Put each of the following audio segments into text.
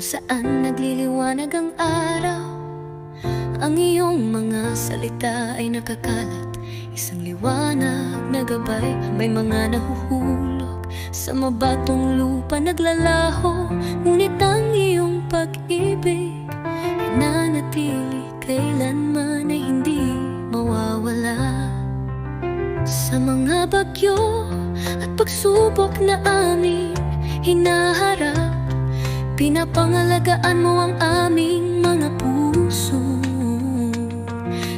saan nagliliwanag ang araw. Ang iyong mga salita ay nakakalat, isang liwanag na gabay. May mga nahuhulog sa mabatong lupa naglalaho, ngunit ang iyong pag-ibig ay nanatili kailanman ay hindi mawawala. Sa mga bagyo at pagsubok na aming hinaharap, pinapangalagaan mo ang aming mga puso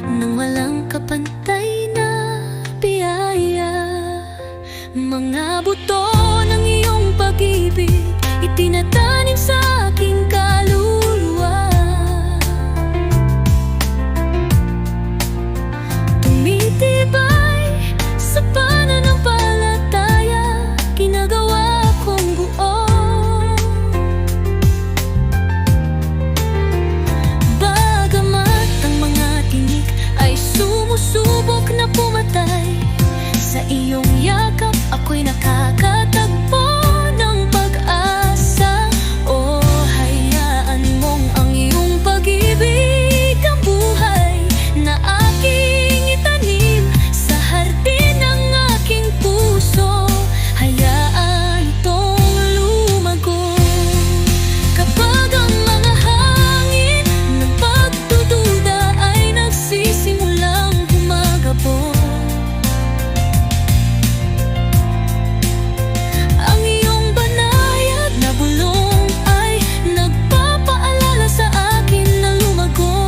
nang walang kapantay na biyaya. Mga buto ng iyong pag-ibig itinatanim sa aking kaluluwa. Tumitibay sa pananampalataya, ginagawa kong buo. Bagamat ang mga tinik ay sumusubok na pumatay, sa iyong yakap ako'y nakakatagpo ng pag-asa. O hayaan mong ang iyong pag-ibig ang buhay na aking itanim sa hardin ng aking puso. Hayaan itong lumago kapag ang mga hangin ng pagdududa ay nagsisimulang humagapon. Ang iyong banayad na bulong ay nagpapaalala sa akin na lumago.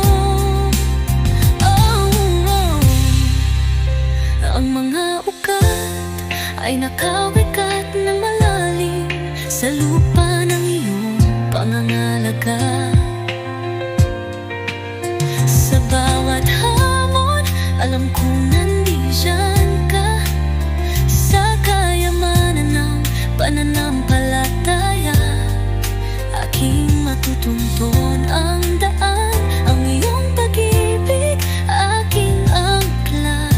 Ang mga ugat ay nakawikat na malalim sa lupa ng iyong pangangalaga. Sa bawat hamon, alam kong nandiyan ka. Sa kayamanan ng pananampalataya, aking matutunton ang daan. Ang iyong pag-ibig, aking angkla.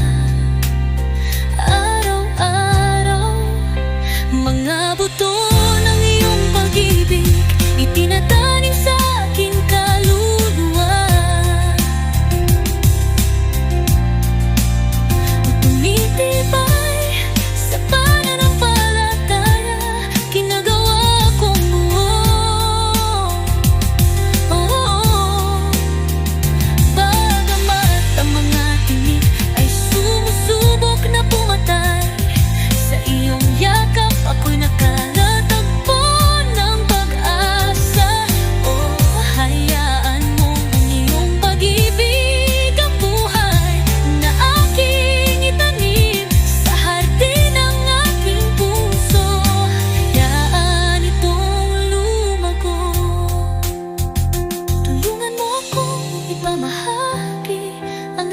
Araw-araw, mga buto ng iyong pag-ibig itinatanim sa aking kaluluwa. Tumitibay sa pananampalataya, ginagawa kong buo. Bagamat ang mga tinik ay sumusubok na pumatay, sa iyong yakap ako'y nakalatagpo ng pag-asa. O hayaan mong ang iyong pag-ibig ang buhay na aking itanim sa hardin ng aking puso. Hayaan itong lumago. Tulungan mo akong ipamahagi ang